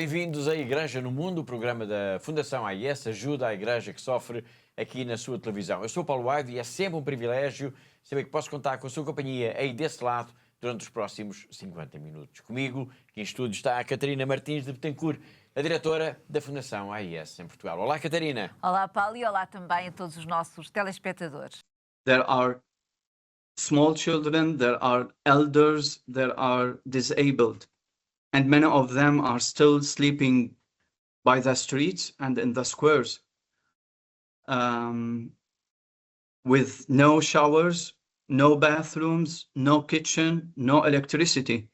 bem-vindos à Igreja no Mundo, o programa da Fundação AIS ajuda a Igreja que sofre aqui na sua televisão. Eu sou Paulo Aido e é sempre um privilégio saber que posso contar com a sua companhia aí desse lado durante os próximos 50 minutos. Comigo, aqui em estúdio, está a Catarina Martins de Betancourt, a diretora da Fundação AIS em Portugal. Olá, Catarina. Olá, Paulo, e olá também a todos os nossos telespectadores. There are small children, there are elders, there are disabled, and many of them are still sleeping by the streets and in the squares, with no showers, no bathrooms, no kitchen, no electricity.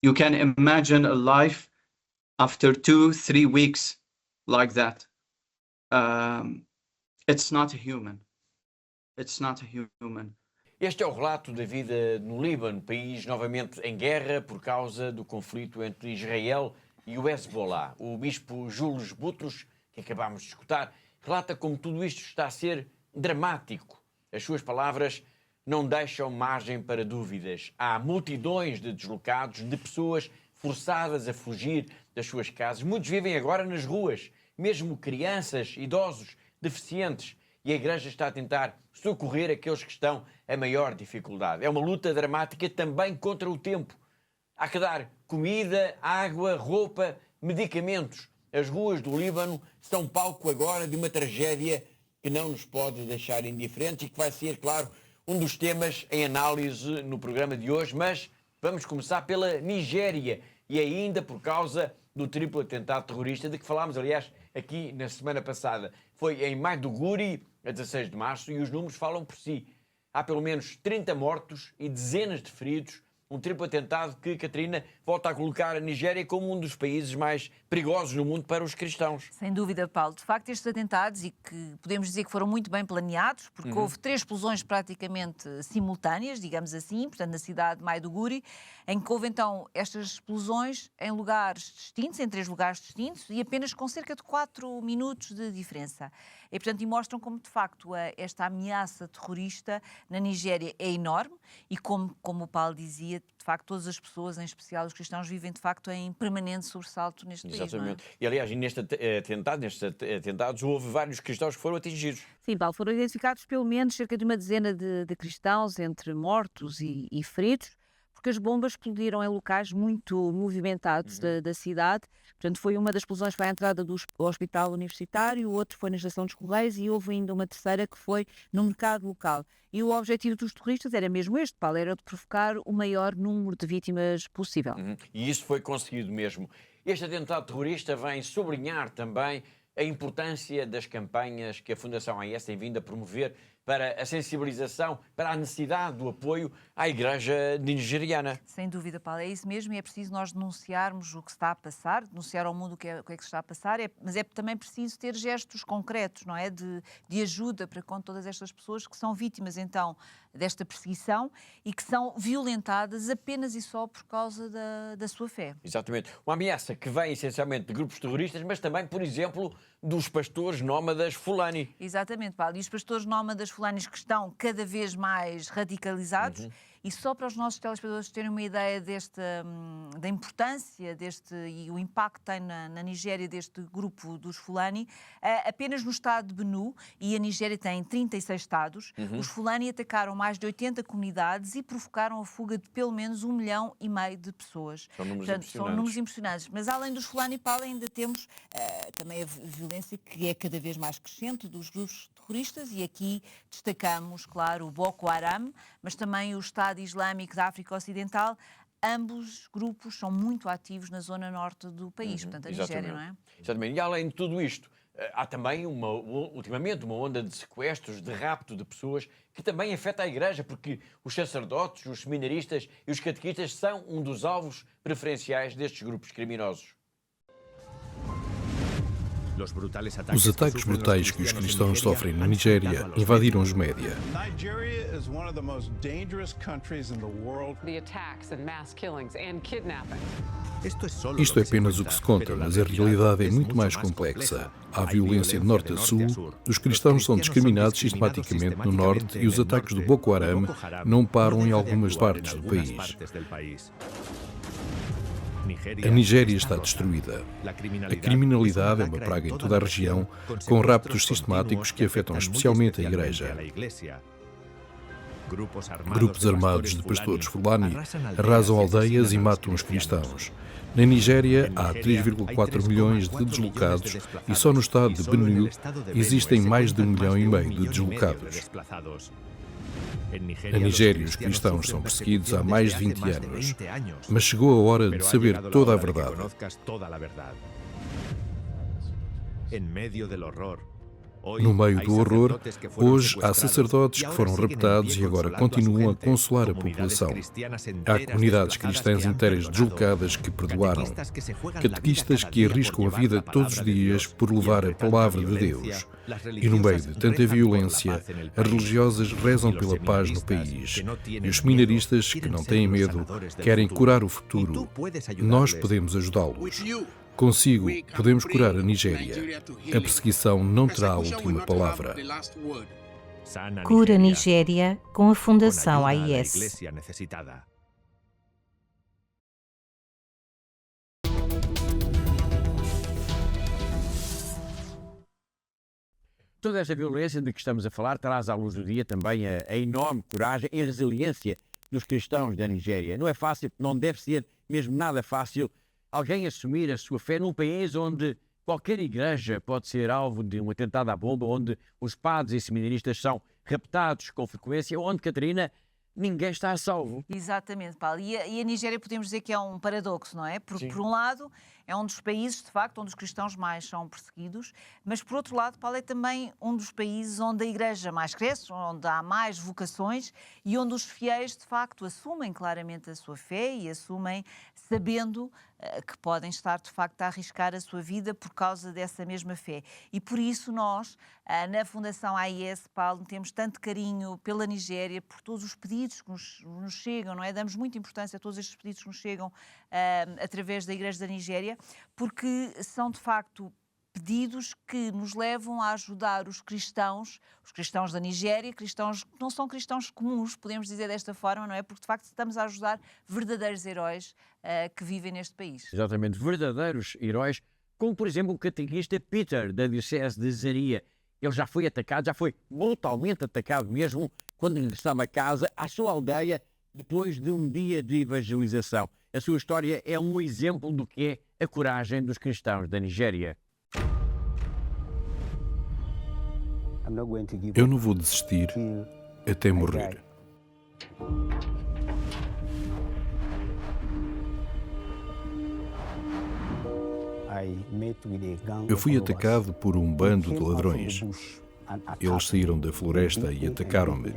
You can imagine a life after 2-3 weeks like that. It's not human. It's not human. Este é o relato da vida no Líbano, país novamente em guerra por causa do conflito entre Israel e o Hezbollah. O bispo Jules Butros, que acabámos de escutar, relata como tudo isto está a ser dramático. As suas palavras não deixam margem para dúvidas. Há multidões de deslocados, de pessoas forçadas a fugir das suas casas. Muitos vivem agora nas ruas, mesmo crianças, idosos, deficientes. E a Igreja está a tentar socorrer aqueles que estão a maior dificuldade. É uma luta dramática também contra o tempo. Há que dar comida, água, roupa, medicamentos. As ruas do Líbano são palco agora de uma tragédia que não nos pode deixar indiferentes e que vai ser, claro, um dos temas em análise no programa de hoje. Mas vamos começar pela Nigéria e ainda por causa do triplo atentado terrorista de que falámos, aliás, aqui na semana passada. Foi em Maiduguri, a 16 de março, e os números falam por si. Há pelo menos 30 mortos e dezenas de feridos. Um triplo atentado que, Catarina, volta a colocar a Nigéria como um dos países mais perigosos no mundo para os cristãos. Sem dúvida, Paulo. De facto, estes atentados, e que podemos dizer que foram muito bem planeados, porque houve 3 explosões praticamente simultâneas, digamos assim, portanto, na cidade de Maiduguri, em que houve então estas explosões em lugares distintos, em 3 lugares distintos, e apenas com cerca de 4 minutos de diferença. E, portanto, mostram como, de facto, esta ameaça terrorista na Nigéria é enorme e, como o Paulo dizia, de facto, todas as pessoas, em especial os cristãos, vivem, de facto, em permanente sobressalto neste país. Exatamente. E, aliás, nestes atentados, houve vários cristãos que foram atingidos. Sim, Paulo, foram identificados pelo menos cerca de uma dezena de cristãos, entre mortos e feridos, porque as bombas explodiram em locais muito movimentados da cidade. Portanto, foi uma das explosões para a entrada do hospital universitário, o outro foi na estação dos Correios e houve ainda uma terceira que foi no mercado local. E o objetivo dos terroristas era mesmo este, Paulo, era de provocar o maior número de vítimas possível. E isso foi conseguido mesmo. Este atentado terrorista vem sublinhar também a importância das campanhas que a Fundação AIS tem vindo a promover para a sensibilização, para a necessidade do apoio à Igreja nigeriana. Sem dúvida, Paulo, é isso mesmo, e é preciso nós denunciarmos o que se está a passar, denunciar ao mundo o que é que se está a passar, mas é também preciso ter gestos concretos, não é? De ajuda para com todas estas pessoas que são vítimas, então, desta perseguição e que são violentadas apenas e só por causa da sua fé. Exatamente. Uma ameaça que vem essencialmente de grupos terroristas, mas também, por exemplo, dos pastores nómadas Fulani. Exatamente, Paulo. E os pastores nómadas fulanis que estão cada vez mais radicalizados. E só para os nossos telespectadores terem uma ideia da importância e o impacto que tem na Nigéria deste grupo dos Fulani, apenas no estado de Benue, e a Nigéria tem 36 estados, os Fulani atacaram mais de 80 comunidades e provocaram a fuga de pelo menos 1,5 milhão de pessoas. São números impressionantes. Mas além dos Fulani, Paulo, ainda temos também a violência que é cada vez mais crescente dos grupos terroristas, e aqui destacamos, claro, o Boko Haram, mas também o Estado Islâmico da África Ocidental. Ambos grupos são muito ativos na zona norte do país, portanto, a Nigéria, não é? Exatamente. E além de tudo isto, há também, ultimamente, uma onda de sequestros, de rapto de pessoas, que também afeta a Igreja, porque os sacerdotes, os seminaristas e os catequistas são um dos alvos preferenciais destes grupos criminosos. Os ataques brutais que os cristãos sofrem na Nigéria invadiram os média. Isto é apenas o que se conta, mas a realidade é muito mais complexa. Há violência de norte a sul, os cristãos são discriminados sistematicamente no norte e os ataques do Boko Haram não param em algumas partes do país. A Nigéria está destruída. A criminalidade é uma praga em toda a região, com raptos sistemáticos que afetam especialmente a Igreja. Grupos armados de pastores Fulani arrasam aldeias e matam os cristãos. Na Nigéria há 3,4 milhões de deslocados e só no estado de Benue existem mais de 1,5 milhão de deslocados. Na Nigéria, os cristãos são perseguidos há mais de 20 anos, mas chegou a hora de saber toda a verdade. No meio do horror, hoje há sacerdotes que foram raptados e agora continuam a consolar a população. Há comunidades cristãs inteiras deslocadas que perdoaram. Catequistas que arriscam a vida todos os dias por levar a palavra de Deus. E no meio de tanta violência, as religiosas rezam pela paz no país. E os seminaristas, que não têm medo, querem curar o futuro. Nós podemos ajudá-los. Consigo, podemos curar a Nigéria. A perseguição não terá a última palavra. Cura Nigéria com a Fundação AIS. Toda esta violência de que estamos a falar traz à luz do dia também a enorme coragem e resiliência dos cristãos da Nigéria. Não é fácil, não deve ser mesmo nada fácil, alguém assumir a sua fé num país onde qualquer igreja pode ser alvo de um atentado à bomba, onde os padres e seminaristas são raptados com frequência, onde, Catarina, ninguém está a salvo. Exatamente, Paulo. E a Nigéria podemos dizer que é um paradoxo, não é? Porque, por um lado, é um dos países, de facto, onde os cristãos mais são perseguidos, mas, por outro lado, Paulo, é também um dos países onde a Igreja mais cresce, onde há mais vocações e onde os fiéis, de facto, assumem claramente a sua fé e assumem sabendo que podem estar, de facto, a arriscar a sua vida por causa dessa mesma fé. E por isso nós, na Fundação AIS, Paulo, temos tanto carinho pela Nigéria, por todos os pedidos que nos chegam, não é? Damos muita importância a todos estes pedidos que nos chegam através da Igreja da Nigéria, porque são, de facto, pedidos que nos levam a ajudar os cristãos da Nigéria, cristãos que não são cristãos comuns, podemos dizer desta forma, não é? Porque, de facto, estamos a ajudar verdadeiros heróis que vivem neste país. Exatamente, verdadeiros heróis, como, por exemplo, o catequista Peter, da Diocese de Zaria. Ele já foi atacado, já foi brutalmente atacado mesmo, quando regressava a casa, à sua aldeia, depois de um dia de evangelização. A sua história é um exemplo do que é a coragem dos cristãos da Nigéria. Eu não vou desistir até morrer. Eu fui atacado por um bando de ladrões. Eles saíram da floresta e atacaram-me.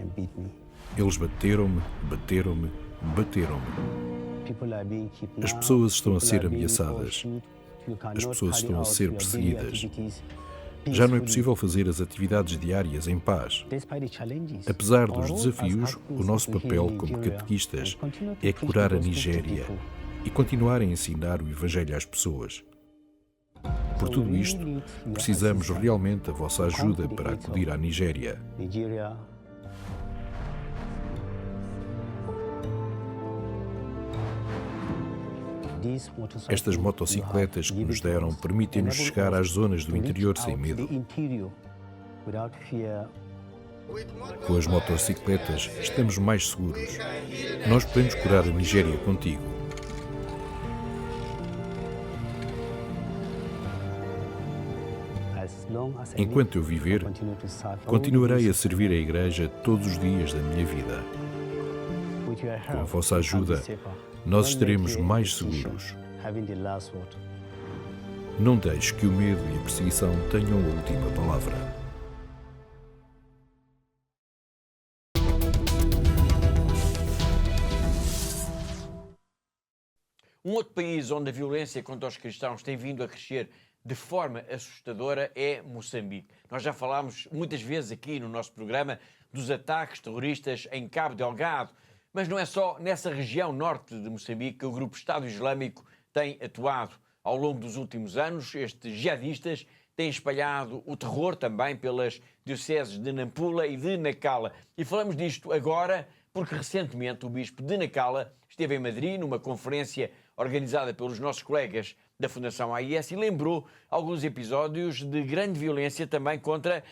Eles bateram-me, bateram-me, bateram-me. As pessoas estão a ser ameaçadas. As pessoas estão a ser perseguidas. Já não é possível fazer as atividades diárias em paz. Apesar dos desafios, o nosso papel como catequistas é curar a Nigéria e continuar a ensinar o Evangelho às pessoas. Por tudo isto, precisamos realmente da vossa ajuda para acudir à Nigéria. Estas motocicletas que nos deram permitem-nos chegar às zonas do interior sem medo. Com as motocicletas estamos mais seguros. Nós podemos curar a Nigéria contigo. Enquanto eu viver, continuarei a servir a Igreja todos os dias da minha vida. Com a vossa ajuda, nós estaremos mais seguros. Não deixe que o medo e a perseguição tenham a última palavra. Um outro país onde a violência contra os cristãos tem vindo a crescer de forma assustadora é Moçambique. Nós já falámos muitas vezes aqui no nosso programa dos ataques terroristas em Cabo Delgado, mas não é só nessa região norte de Moçambique que o grupo Estado Islâmico tem atuado. Ao longo dos últimos anos, estes jihadistas têm espalhado o terror também pelas dioceses de Nampula e de Nacala. E falamos disto agora porque recentemente o bispo de Nacala esteve em Madrid numa conferência organizada pelos nossos colegas da Fundação AIS, e lembrou alguns episódios de grande violência também contra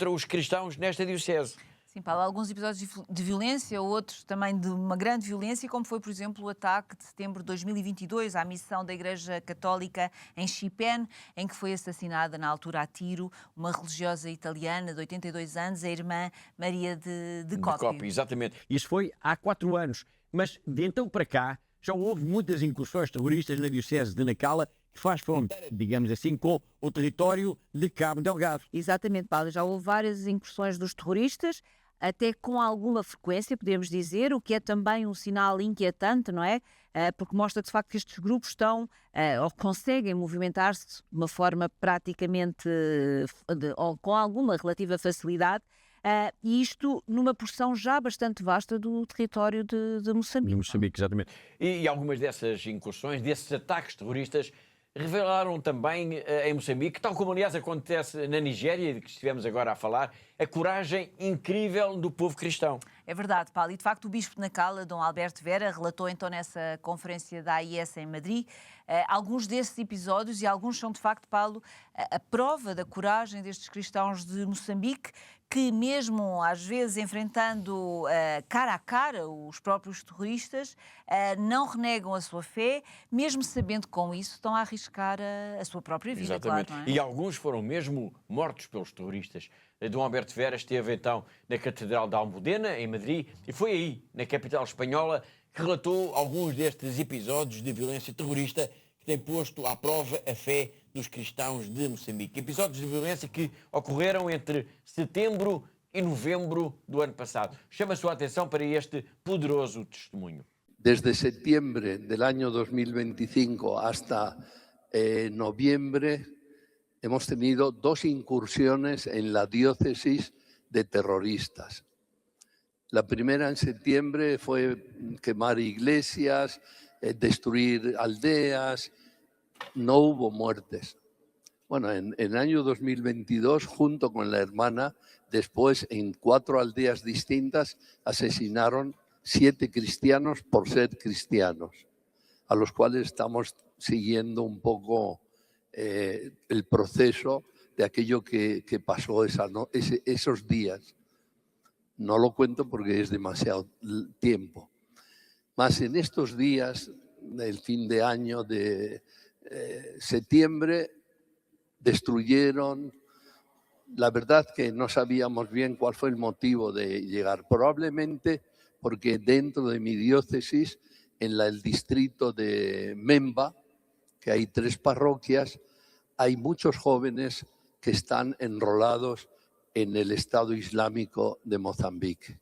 os cristãos nesta diocese. Sim, Paulo, alguns episódios de violência, outros também de uma grande violência, como foi, por exemplo, o ataque de setembro de 2022 à missão da Igreja Católica em Chipene, em que foi assassinada na altura a tiro uma religiosa italiana de 82 anos, a irmã Maria de Coppi. Exatamente. Isso foi há 4 anos, mas de então para cá já houve muitas incursões terroristas na diocese de Nacala, que faz fronteira, digamos assim, com o território de Cabo Delgado. Exatamente, Paulo. Já houve várias incursões dos terroristas, até com alguma frequência, podemos dizer, o que é também um sinal inquietante, não é? Porque mostra que, de facto, que estes grupos estão ou conseguem movimentar-se de uma forma praticamente ou com alguma relativa facilidade, e isto numa porção já bastante vasta do território de Moçambique. De Moçambique, exatamente. E algumas dessas incursões, desses ataques terroristas, revelaram também em Moçambique, tal como aliás acontece na Nigéria, de que estivemos agora a falar, a coragem incrível do povo cristão. É verdade, Paulo. E de facto o Bispo de Nacala, Dom Alberto Vera, relatou então nessa conferência da AIS em Madrid alguns desses episódios, e alguns são de facto, Paulo, a prova da coragem destes cristãos de Moçambique, que mesmo às vezes enfrentando cara a cara os próprios terroristas, não renegam a sua fé, mesmo sabendo que com isso estão a arriscar a sua própria vida. Exatamente. Claro, não é? E alguns foram mesmo mortos pelos terroristas. Dom Alberto Vera esteve então na Catedral da Almudena, em Madrid, e foi aí, na capital espanhola, que relatou alguns destes episódios de violência terrorista que têm posto à prova a fé dos cristãos de Moçambique. Episódios de violência que ocorreram entre setembro e novembro do ano passado. Chama a sua atenção para este poderoso testemunho. Desde septiembre del año 2025 hasta noviembre hemos tenido 2 incursiones en la diócesis de terroristas. La primera en septiembre fue quemar iglesias, destruir aldeas, no hubo muertes. Bueno, en el año 2022, junto con la hermana, después en 4 aldeas distintas asesinaron 7 cristianos por ser cristianos, a los cuales estamos siguiendo un poco el proceso de aquello que pasó esos días. No lo cuento porque es demasiado tiempo. Más en estos días del fin de año de septiembre destruyeron, la verdad que no sabíamos bien cuál fue el motivo de llegar, probablemente porque dentro de mi diócesis, en el distrito de Memba, que hay 3 parroquias, hay muchos jóvenes que están enrolados en el Estado Islámico de Mozambique.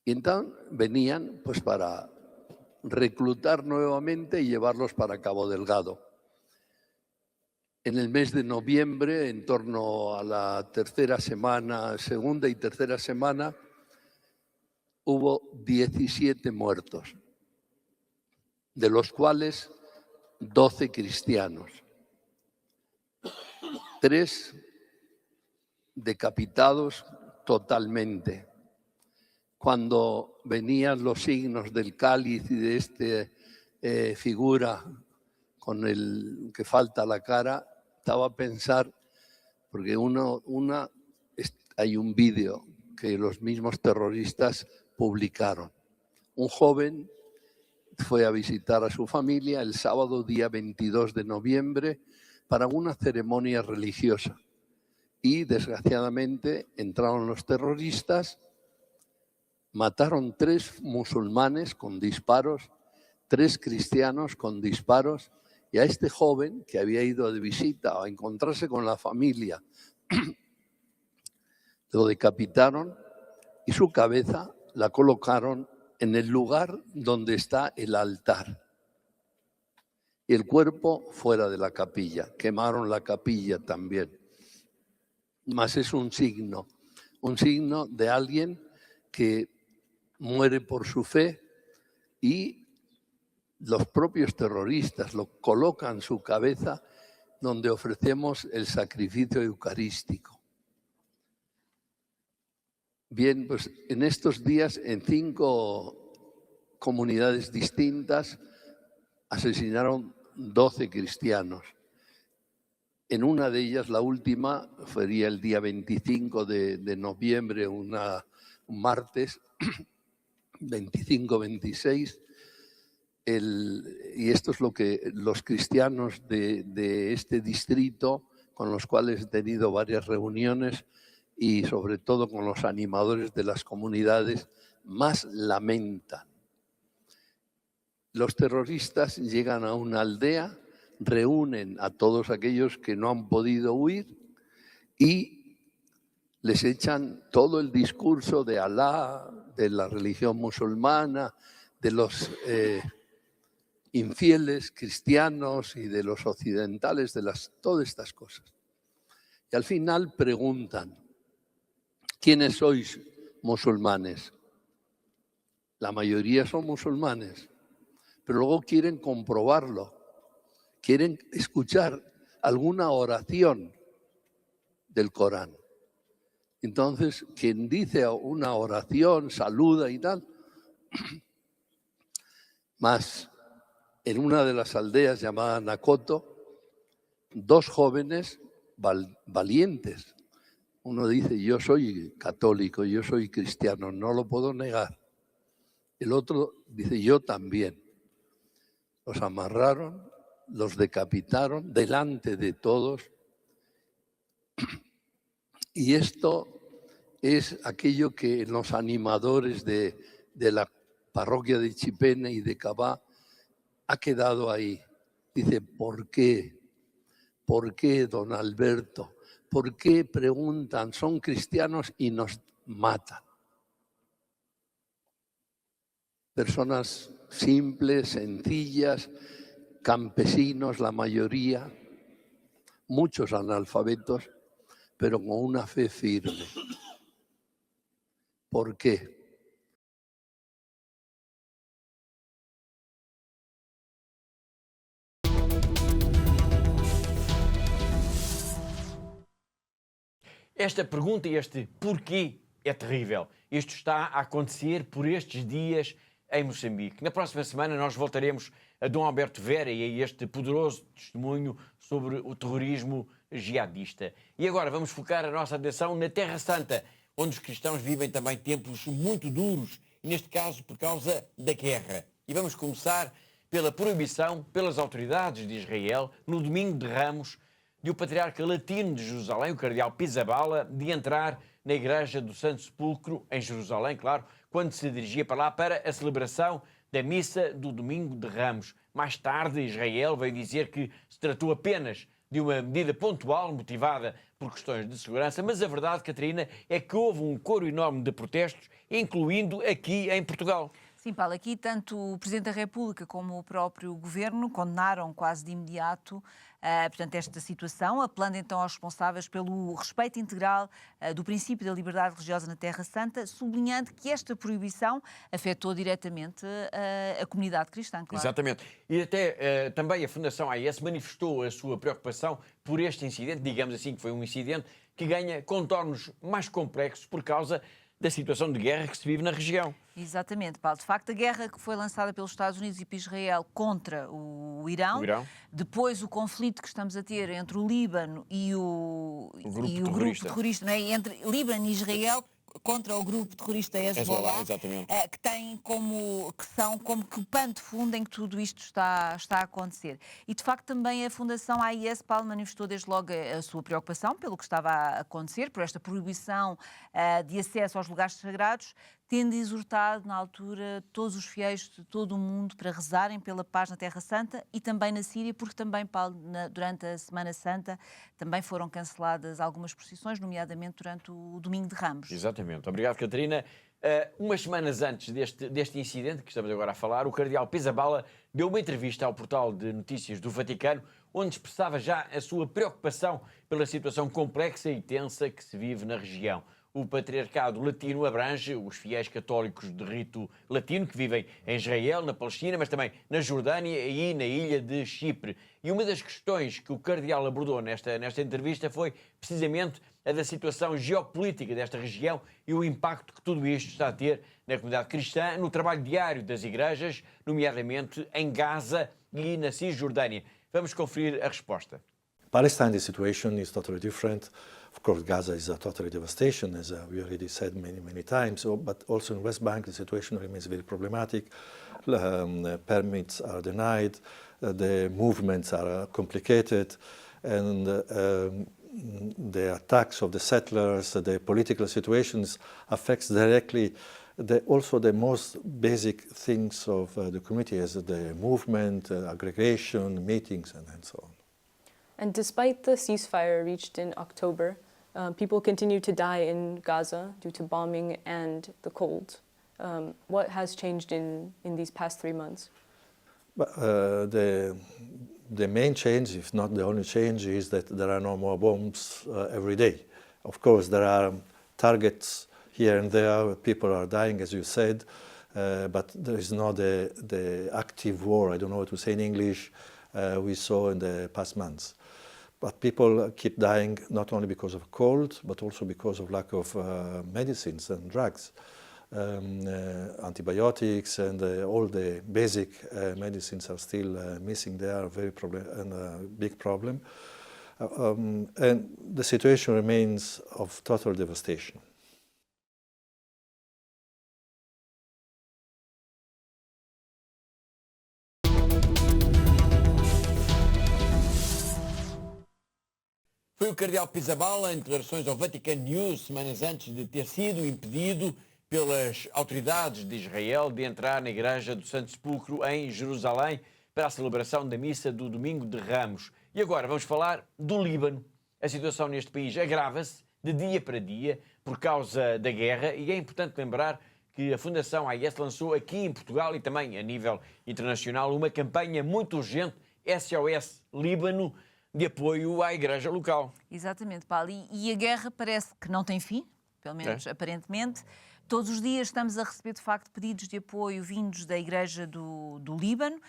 Y entonces venían pues para reclutar nuevamente y llevarlos para Cabo Delgado. En el mes de noviembre, en torno a la segunda y tercera semana, hubo 17 muertos, de los cuales 12 cristianos, 3 decapitados totalmente. Cuando venían los signos del cáliz y de esta figura con el que falta la cara, estaba a pensar, porque hay un vídeo que los mismos terroristas publicaron. Un joven fue a visitar a su familia el sábado día 22 de noviembre para una ceremonia religiosa y desgraciadamente entraron los terroristas, mataron 3 musulmanes con disparos, 3 cristianos con disparos, y a este joven que había ido de visita a encontrarse con la familia lo decapitaron y su cabeza la colocaron en el lugar donde está el altar y el cuerpo fuera de la capilla. Quemaron la capilla también. Mas es un signo de alguien que muere por su fe, y los propios terroristas lo colocan su cabeza donde ofrecemos el sacrificio eucarístico. Bien, pues en estos días, en 5 comunidades distintas, asesinaron 12 cristianos. En una de ellas, la última, sería el día 25 de noviembre, un martes, 25-26, y esto es lo que los cristianos de este distrito, con los cuales he tenido varias reuniones y sobre todo con los animadores de las comunidades, más lamentan. Los terroristas llegan a una aldea, reúnen a todos aquellos que no han podido huir y les echan todo el discurso de Alá, de la religión musulmana, de los infieles cristianos y de los occidentales, todas estas cosas. Y al final preguntan, ¿quiénes sois musulmanes? La mayoría son musulmanes, pero luego quieren comprobarlo, quieren escuchar alguna oración del Corán. Entonces, quien dice una oración, saluda y tal, más en una de las aldeas llamada Nakoto, 2 jóvenes valientes. Uno dice, yo soy católico, yo soy cristiano, no lo puedo negar. El otro dice, yo también. Los amarraron, los decapitaron delante de todos. Y esto es aquello que los animadores de la parroquia de Chipene y de Cabá ha quedado ahí. Dice, ¿por qué? ¿Por qué, don Alberto? ¿Por qué preguntan? Son cristianos y nos matan. Personas simples, sencillas, campesinos la mayoría, muchos analfabetos, pero con una fe firme. ¿Por qué? Esta pergunta e este porquê é terrível. Isto está a acontecer por estes dias em Moçambique. Na próxima semana nós voltaremos a Dom Alberto Vera e a este poderoso testemunho sobre o terrorismo jihadista. E agora vamos focar a nossa atenção na Terra Santa, onde os cristãos vivem também tempos muito duros, e neste caso por causa da guerra. E vamos começar pela proibição pelas autoridades de Israel, no domingo de Ramos, de o patriarca latino de Jerusalém, o cardeal Pizzaballa, de entrar na Igreja do Santo Sepulcro, em Jerusalém, claro, quando se dirigia para lá para a celebração da missa do domingo de Ramos. Mais tarde, Israel veio dizer que se tratou apenas de uma medida pontual, motivada por questões de segurança, mas a verdade, Catarina, é que houve um coro enorme de protestos, incluindo aqui em Portugal. Sim, Paulo, aqui tanto o Presidente da República como o próprio Governo condenaram quase de imediato portanto, esta situação, apelando então aos responsáveis pelo respeito integral do princípio da liberdade religiosa na Terra Santa, sublinhando que esta proibição afetou diretamente a comunidade cristã, claro. Exatamente. E até também a Fundação AIS manifestou a sua preocupação por este incidente, digamos assim que foi um incidente que ganha contornos mais complexos por causa da situação de guerra que se vive na região. Exatamente, Paulo. De facto, a guerra que foi lançada pelos Estados Unidos e por Israel contra o Irão, depois o conflito que estamos a ter entre o Líbano e o grupo terrorista, não é? Entre Líbano e Israel contra o grupo terrorista Hezbollah, que são como que o pano de fundo em que tudo isto está a acontecer. E, de facto, também a Fundação AIS, Paulo, manifestou desde logo a sua preocupação pelo que estava a acontecer, por esta proibição de acesso aos lugares sagrados, tendo exortado, na altura, todos os fiéis de todo o mundo para rezarem pela paz na Terra Santa e também na Síria, porque também, Paulo, durante a Semana Santa, também foram canceladas algumas procissões, nomeadamente durante o Domingo de Ramos. Exatamente. Obrigado, Catarina. Umas semanas antes deste incidente que estamos agora a falar, o cardeal Pizzaballa deu uma entrevista ao portal de notícias do Vaticano, onde expressava já a sua preocupação pela situação complexa e tensa que se vive na região. O patriarcado latino abrange os fiéis católicos de rito latino que vivem em Israel, na Palestina, mas também na Jordânia e na ilha de Chipre. E uma das questões que o cardeal abordou nesta entrevista foi precisamente a da situação geopolítica desta região e o impacto que tudo isto está a ter na comunidade cristã, no trabalho diário das igrejas, nomeadamente em Gaza e na Cisjordânia. Vamos conferir a resposta. Palestine, the situation is totally different. Of course, Gaza is a totally devastation, as we already said many times. But also in West Bank, the situation remains very problematic. Permits are denied, the movements are complicated, and the attacks of the settlers, the political situations affects directly also the most basic things of the community, as the movement, aggregation, meetings, and so on. And despite the ceasefire reached in October, people continue to die in Gaza due to bombing and the cold. What has changed in these past 3 months? But, the main change, if not the only change, is that there are no more bombs every day. Of course, there are targets here and there, people are dying, as you said, but there is not the active war, I don't know what to say in English, we saw in the past months. But people keep dying not only because of cold, but also because of lack of medicines and drugs. Antibiotics and all the basic medicines are still missing. They are a big problem. And the situation remains of total devastation. Foi o cardeal Pizzaballa em declarações ao Vatican News, semanas antes de ter sido impedido pelas autoridades de Israel de entrar na Igreja do Santo Sepulcro em Jerusalém para a celebração da missa do Domingo de Ramos. E agora vamos falar do Líbano. A situação neste país agrava-se de dia para dia por causa da guerra e é importante lembrar que a Fundação AIS lançou aqui em Portugal e também a nível internacional uma campanha muito urgente, SOS Líbano, de apoio à igreja local. Exatamente, Paulo. E a guerra parece que não tem fim, pelo menos aparentemente. Todos os dias estamos a receber, de facto, pedidos de apoio vindos da Igreja do Líbano,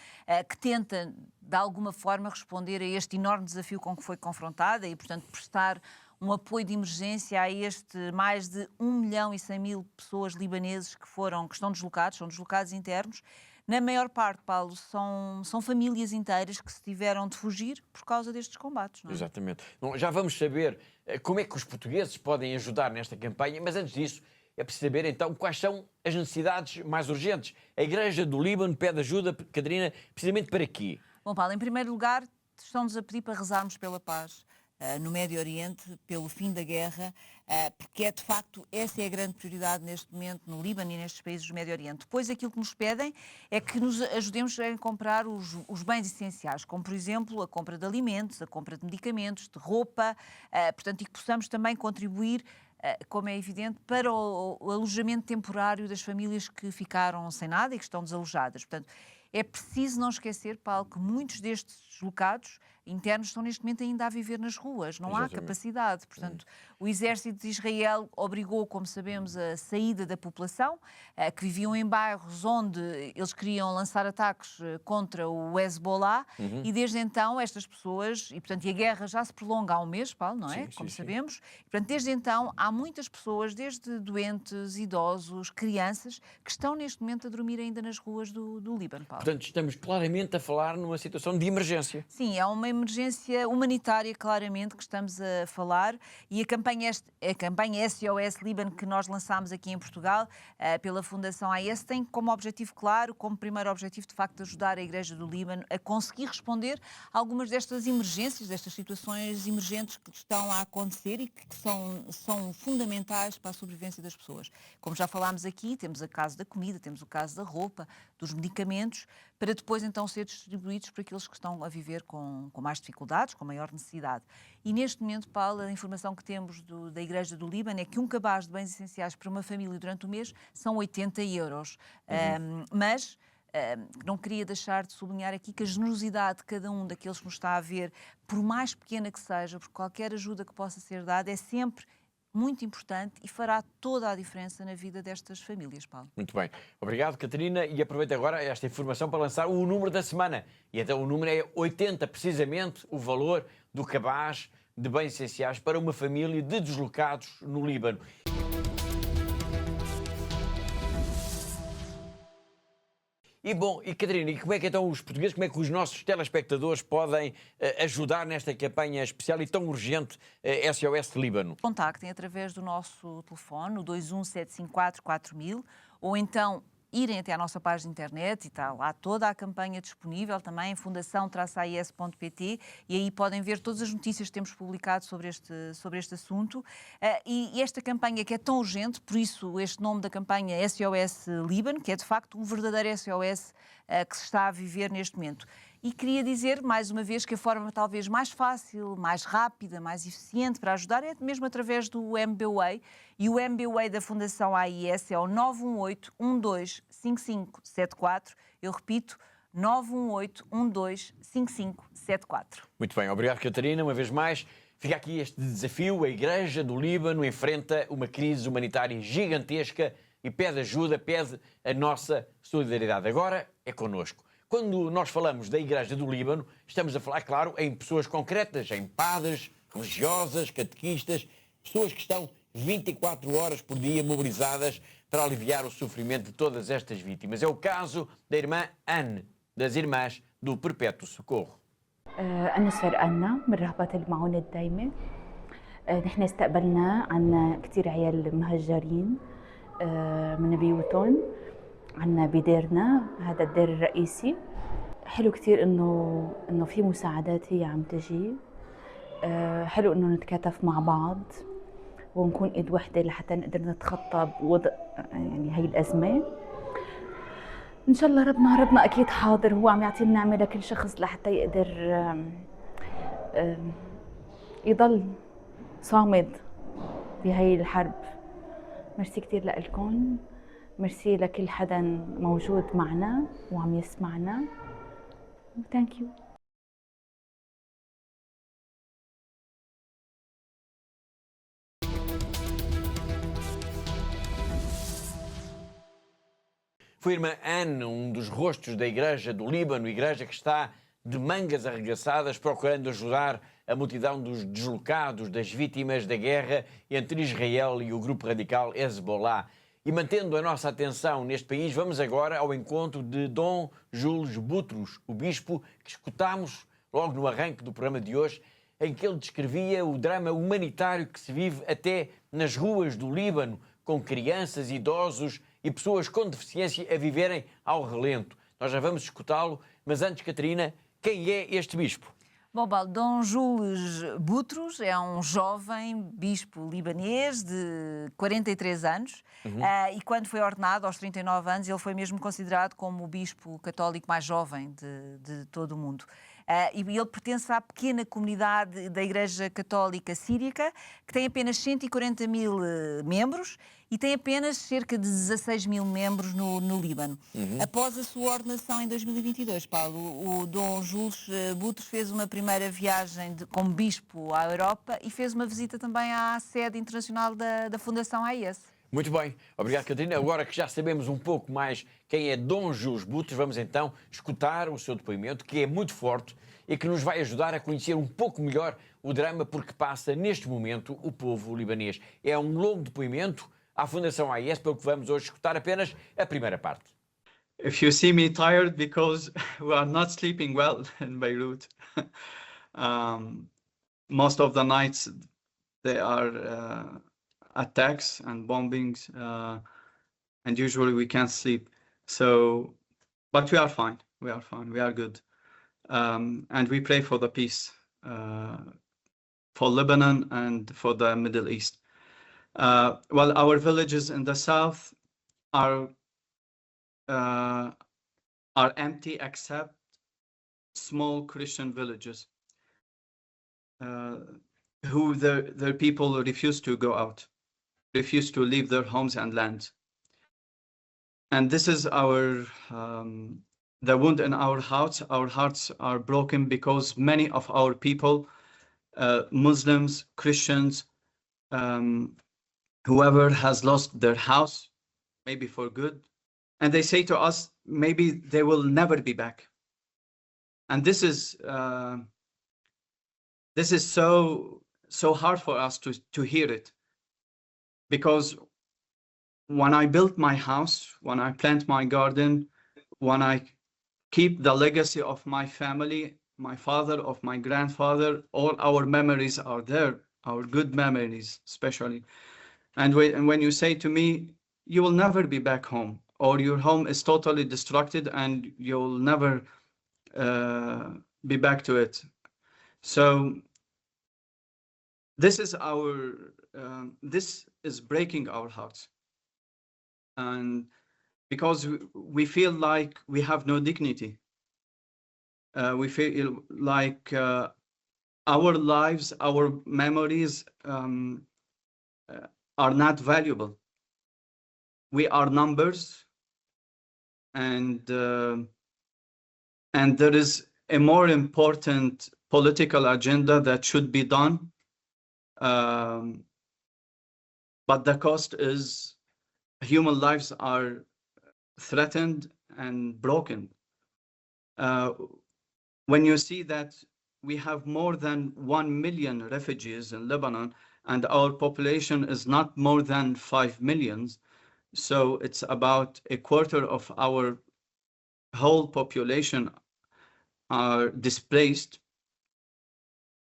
que tenta, de alguma forma, responder a este enorme desafio com que foi confrontada e, portanto, prestar um apoio de emergência a mais de 1.100.000 pessoas libaneses que estão deslocados, são deslocados internos. Na maior parte, Paulo, são famílias inteiras que se tiveram de fugir por causa destes combates. Não é? Exatamente. Bom, já vamos saber como é que os portugueses podem ajudar nesta campanha, mas antes disso é preciso saber então quais são as necessidades mais urgentes. A Igreja do Líbano pede ajuda, Catarina, precisamente para quê? Bom, Paulo, em primeiro lugar, estão-nos a pedir para rezarmos pela paz no Médio Oriente, pelo fim da guerra, porque de facto essa é a grande prioridade neste momento no Líbano e nestes países do Médio Oriente. Depois aquilo que nos pedem é que nos ajudemos a comprar os bens essenciais, como por exemplo a compra de alimentos, a compra de medicamentos, de roupa, portanto, e que possamos também contribuir, como é evidente, para o alojamento temporário das famílias que ficaram sem nada e que estão desalojadas. Portanto, é preciso não esquecer, Paulo, que muitos destes deslocados internos estão neste momento ainda a viver nas ruas, não há capacidade. Portanto, o exército de Israel obrigou, como sabemos, a saída da população, que viviam em bairros onde eles queriam lançar ataques contra o Hezbollah, e desde então estas pessoas, e portanto a guerra já se prolonga há um mês, Paulo, não é? Como sabemos. E, portanto, desde então há muitas pessoas, desde doentes, idosos, crianças, que estão neste momento a dormir ainda nas ruas do Líbano, Paulo. Portanto, estamos claramente a falar numa situação de emergência. Sim, é uma emergência humanitária, claramente, que estamos a falar, e a campanha SOS Líbano que nós lançámos aqui em Portugal, pela Fundação AIS, tem como objetivo claro, como primeiro objetivo, de facto, ajudar a Igreja do Líbano a conseguir responder a algumas destas emergências, destas situações emergentes que estão a acontecer e que são fundamentais para a sobrevivência das pessoas. Como já falámos aqui, temos o caso da comida, temos o caso da roupa, dos medicamentos, para depois então ser distribuídos para aqueles que estão a viver com mais dificuldades, com maior necessidade. E neste momento, Paulo, a informação que temos da Igreja do Líbano é que um cabaz de bens essenciais para uma família durante o mês são 80 euros. Mas não queria deixar de sublinhar aqui que a generosidade de cada um daqueles que nos está a ver, por mais pequena que seja, por qualquer ajuda que possa ser dada, é sempre muito importante e fará toda a diferença na vida destas famílias, Paulo. Muito bem. Obrigado, Catarina. E aproveito agora esta informação para lançar o número da semana. E então o número é 80, precisamente, o valor do cabaz de bens essenciais para uma família de deslocados no Líbano. E bom, e Catarina, e como é que então os portugueses, como é que os nossos telespectadores podem ajudar nesta campanha especial e tão urgente SOS Líbano? Contactem através do nosso telefone, o 217544000, ou então irem até à nossa página de internet e está lá toda a campanha disponível também em fundação-ais.pt e aí podem ver todas as notícias que temos publicado sobre este assunto. E esta campanha que é tão urgente, por isso este nome da campanha SOS Líbano, que é de facto um verdadeiro SOS que se está a viver neste momento. E queria dizer, mais uma vez, que a forma talvez mais fácil, mais rápida, mais eficiente para ajudar é mesmo através do MBWay. E o MBWay da Fundação AIS é o 918-125574. Eu repito, 918-125574. Muito bem, obrigado Catarina, uma vez mais. Fica aqui este desafio, a Igreja do Líbano enfrenta uma crise humanitária gigantesca e pede ajuda, pede a nossa solidariedade. Agora é connosco. Quando nós falamos da Igreja do Líbano, estamos a falar, claro, em pessoas concretas, em padres, religiosas, catequistas, pessoas que estão 24 horas por dia mobilizadas para aliviar o sofrimento de todas estas vítimas. É o caso da irmã Anne, das Irmãs do Perpétuo Socorro. أنا سفر أنا من رهبات المعونة الدايمة. نحن استقبلنا عنا كتير عيال مهجرين من بيوتهم عنا بديرنا، هذا الدير الرئيسي. حلو كتير إنه في مساعدات هي عم تجي. حلو إنه نتكاتف مع بعض ونكون إيد وحدة لحتى نقدر نتخطى بوضع يعني هاي الأزمة. إن شاء الله ربنا أكيد حاضر، هو عم يعطي النعمة لكل شخص لحتى يقدر يضل صامد بهاي الحرب. ميرسي كتير لكم، ميرسي لكل حدا موجود معنا وعم يسمعنا. Thank you. Foi a irmã Anne, um dos rostos da Igreja do Líbano, igreja que está de mangas arregaçadas procurando ajudar a multidão dos deslocados, das vítimas da guerra entre Israel e o grupo radical Hezbollah. E mantendo a nossa atenção neste país, vamos agora ao encontro de Dom Jules Butros, o bispo que escutámos logo no arranque do programa de hoje, em que ele descrevia o drama humanitário que se vive até nas ruas do Líbano, com crianças, idosos e pessoas com deficiência a viverem ao relento. Nós já vamos escutá-lo, mas antes, Catarina, quem é este bispo? Bom, Dom Jules Butros é um jovem bispo libanês de 43 anos e quando foi ordenado aos 39 anos ele foi mesmo considerado como o bispo católico mais jovem de todo o mundo. E ele pertence à pequena comunidade da Igreja Católica Síriaca, que tem apenas 140 mil membros e tem apenas cerca de 16 mil membros no Líbano. Após a sua ordenação em 2022, Paulo, o Dom Jules Butros fez uma primeira viagem como bispo à Europa e fez uma visita também à sede internacional da Fundação AIS. Muito bem, obrigado Catarina. Agora que já sabemos um pouco mais quem é Dom Jules Butros, vamos então escutar o seu depoimento, que é muito forte e que nos vai ajudar a conhecer um pouco melhor o drama por que passa neste momento o povo libanês. É um longo depoimento à Fundação AIS, pelo que vamos hoje escutar apenas a primeira parte. If you see me tired because we are not sleeping well in Beirut, most of the nights they are attacks and bombings, and usually we can't sleep. So, but we are fine. We are fine. We are good, and we pray for the peace, for Lebanon and for the Middle East. Well, our villages in the south are empty except small Christian villages, who their people refuse to go out, refuse to leave their homes and lands. And this is our the wound in our hearts. Our hearts are broken because many of our people, Muslims, Christians, whoever has lost their house, maybe for good, and they say to us, maybe they will never be back. And this is so so hard for us to hear it, because when I built my house, when I plant my garden, when I keep the legacy of my family, my father, of my grandfather, all our memories are there, our good memories especially. And when you say to me, you will never be back home, or your home is totally destructed and you'll never be back to it. So this is this is breaking our hearts. And because we feel like we have no dignity. We feel like our lives, our memories are not valuable. We are numbers, and there is a more important political agenda that should be done. But the cost is human lives are threatened and broken. When you see that we have more than 1 million refugees in Lebanon and our population is not more than 5 million, so it's about a quarter of our whole population are displaced,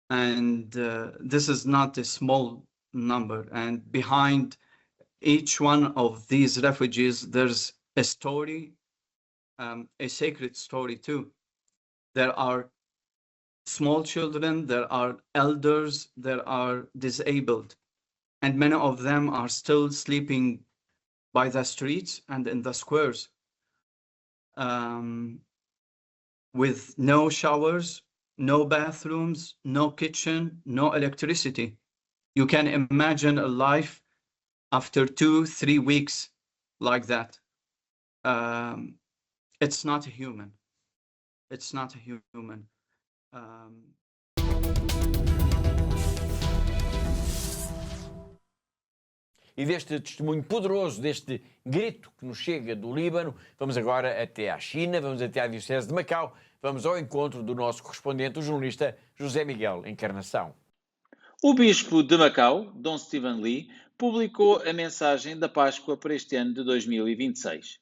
and this is not a small number. And behind each one of these refugees, there's a story, a sacred story too. There are small children, there are elders, there are disabled, and many of them are still sleeping by the streets and in the squares, with no showers, no bathrooms, no kitchen, no electricity. You can imagine a life after 2-3 weeks like that. It's not human. It's not human. E deste testemunho poderoso, deste grito que nos chega do Líbano, vamos agora até à China, vamos até à Diocese de Macau, vamos ao encontro do nosso correspondente, o jornalista José Miguel Encarnação. O bispo de Macau, Dom Stephen Lee, publicou a mensagem da Páscoa para este ano de 2026.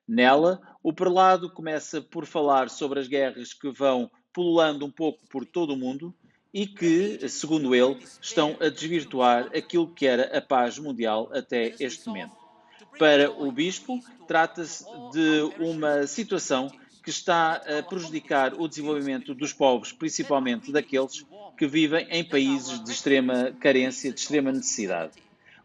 Nela, o prelado começa por falar sobre as guerras que vão pululando um pouco por todo o mundo e que, segundo ele, estão a desvirtuar aquilo que era a paz mundial até este momento. Para o bispo, trata-se de uma situação que está a prejudicar o desenvolvimento dos povos, principalmente daqueles que vivem em países de extrema carência, de extrema necessidade.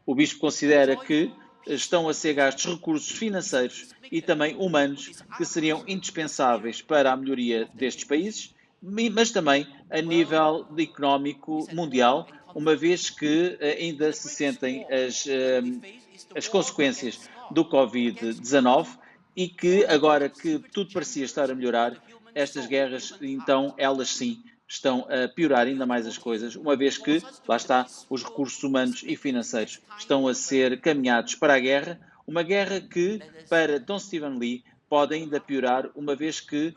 O bispo considera que estão a ser gastos recursos financeiros e também humanos que seriam indispensáveis para a melhoria destes países, mas também a nível económico mundial, uma vez que ainda se sentem as consequências do Covid-19 e que agora que tudo parecia estar a melhorar, estas guerras, então, elas sim, estão a piorar ainda mais as coisas, uma vez que, lá está, os recursos humanos e financeiros estão a ser caminhados para a guerra, uma guerra que, para Dom Stephen Lee, pode ainda piorar, uma vez que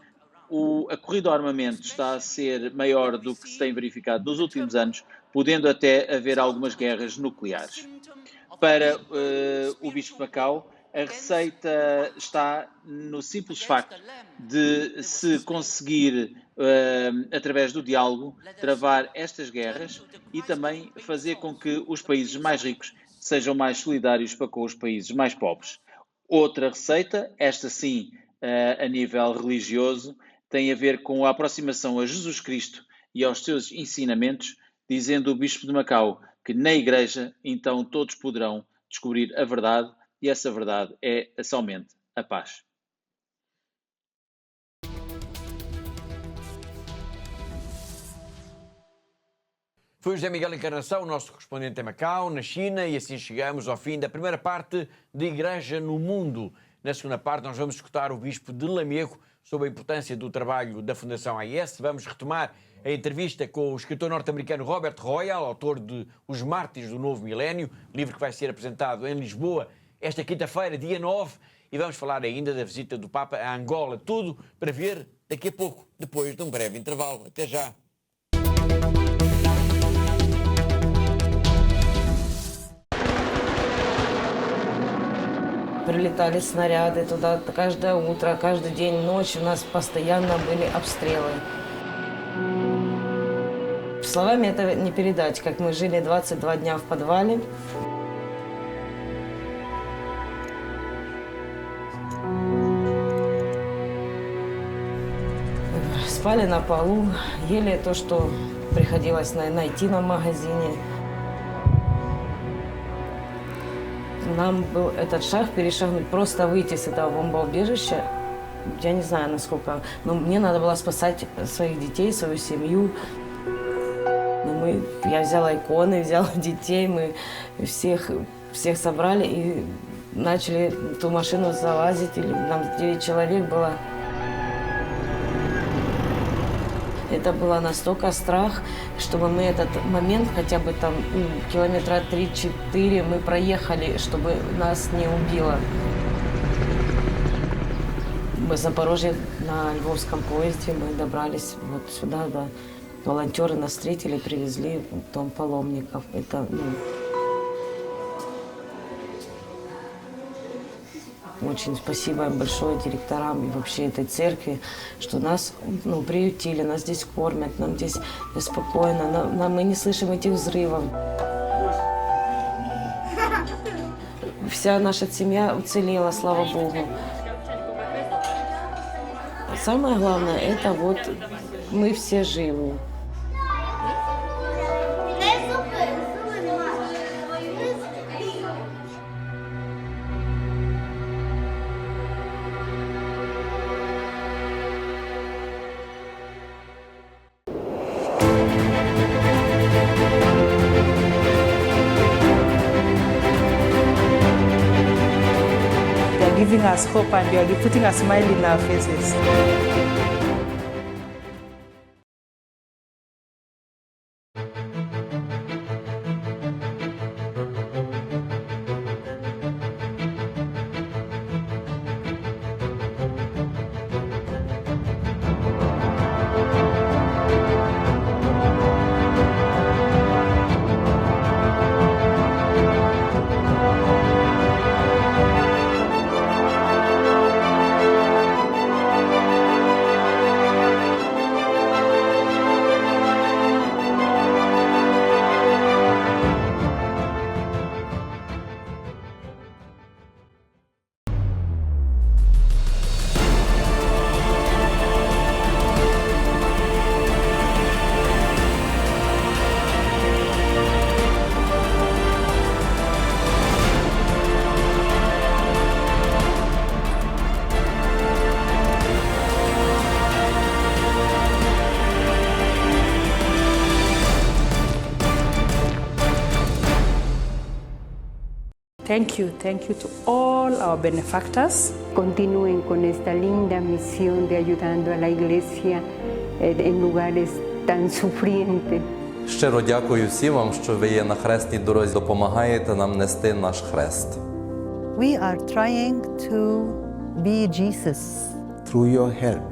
a corrida ao armamento está a ser maior do que se tem verificado nos últimos anos, podendo até haver algumas guerras nucleares. Para o Bispo de Macau, a receita está no simples facto de se conseguir, através do diálogo, travar estas guerras e também fazer com que os países mais ricos sejam mais solidários para com os países mais pobres. Outra receita, esta sim a nível religioso, tem a ver com a aproximação a Jesus Cristo e aos seus ensinamentos, dizendo o Bispo de Macau que na Igreja então todos poderão descobrir a verdade e essa verdade é somente a paz. Foi o José Miguel Encarnação, o nosso correspondente em Macau, na China, e assim chegamos ao fim da primeira parte de Igreja no Mundo. Na segunda parte nós vamos escutar o Bispo de Lamego sobre a importância do trabalho da Fundação AIS. Vamos retomar a entrevista com o escritor norte-americano Robert Royal, autor de Os Mártires do Novo Milénio, livro que vai ser apresentado em Lisboa esta quinta-feira, dia 9, e vamos falar ainda da visita do Papa a Angola. Tudo para ver daqui a pouco, depois de um breve intervalo. Até já! прилетали снаряды туда каждое утро, каждый день, ночь у нас постоянно были обстрелы. Словами это не передать, как мы жили 22 дня в подвале. Спали на полу, ели то, что приходилось найти нам в магазине. Нам был этот шаг перешагнуть, просто выйти с этого бомбоубежища. Я не знаю, насколько, но мне надо было спасать своих детей, свою семью. Я взяла иконы, взяла детей, мы всех собрали и начали в ту машину залазить. Нам 9 человек было. Это было настолько страх, чтобы мы этот момент, хотя бы там километра 3-4 мы проехали, чтобы нас не убило. Мы в Запорожье на Львовском поезде, мы добрались вот сюда, да. Волонтеры нас встретили, привезли в дом паломников. Это, очень спасибо им большое директорам и вообще этой церкви, что нас приютили, нас здесь кормят, нам здесь спокойно, мы не слышим этих взрывов. Вся наша семья уцелела, слава Богу. Самое главное, это вот мы все живы. Giving us hope and you are putting a smile in our faces. Thank you to all our benefactors. Continúen con esta linda misión de ayudando a la iglesia en lugares tan sufrientes. Щиро дякую всім вам, що ви є на хресній дорозі, допомагаєте нам нести наш хрест. We are trying to be Jesus. Through your help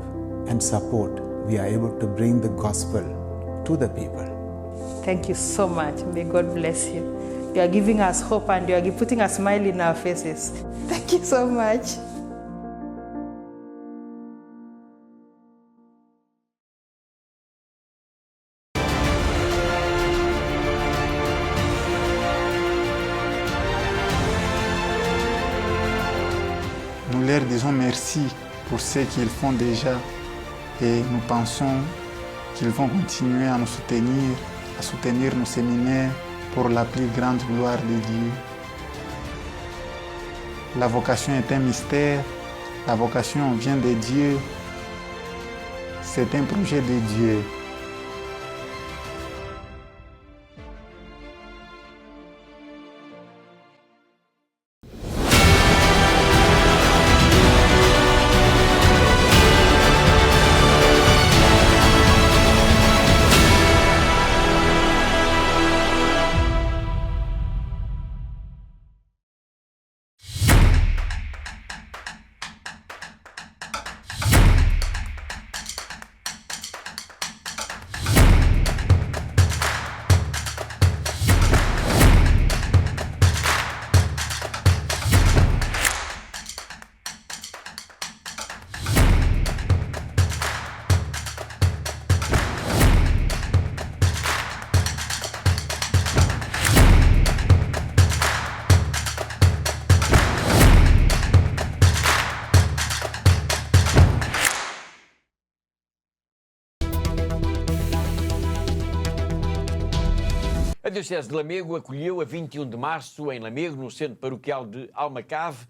and support, we are able to bring the gospel to the people. Thank you so much. May God bless you. You are giving us hope and you are putting a smile in our faces. Thank you so much. Nous leur disons merci pour ce qu'ils font déjà et nous pensons qu'ils vont continuer à nous soutenir, à soutenir nos séminaires pour la plus grande gloire de Dieu. La vocation est un mystère, la vocation vient de Dieu, c'est un projet de Dieu. Diocese de Lamego acolheu a 21 de março, em Lamego, no Centro Paroquial de Almacave,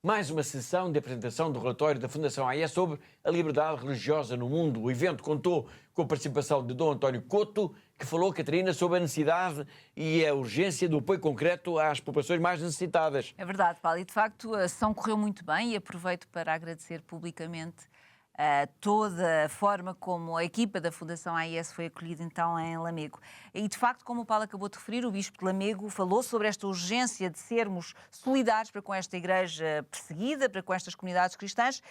mais uma sessão de apresentação do relatório da Fundação AES sobre a liberdade religiosa no mundo. O evento contou com a participação de Dom António Couto, que falou, Catarina, sobre a necessidade e a urgência do apoio concreto às populações mais necessitadas. É verdade, Paulo, e de facto a sessão correu muito bem e aproveito para agradecer publicamente toda a forma como a equipa da Fundação AES foi acolhida então em Lamego. E de facto, como o Paulo acabou de referir, o Bispo de Lamego falou sobre esta urgência de sermos solidários para com esta igreja perseguida, para com estas comunidades cristãs,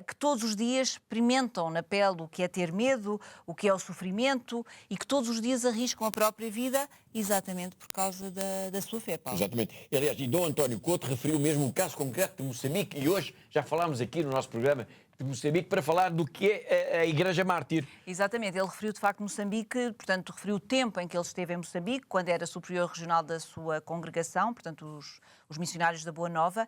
que todos os dias experimentam na pele o que é ter medo, o que é o sofrimento e que todos os dias arriscam a própria vida exatamente por causa da sua fé, Paulo. Exatamente. Aliás, e Dom António Couto referiu mesmo o caso concreto de Moçambique e hoje já falámos aqui no nosso programa de Moçambique para falar do que é a Igreja Mártir. Exatamente, ele referiu de facto Moçambique, portanto referiu o tempo em que ele esteve em Moçambique, quando era superior regional da sua congregação, portanto os missionários da Boa Nova,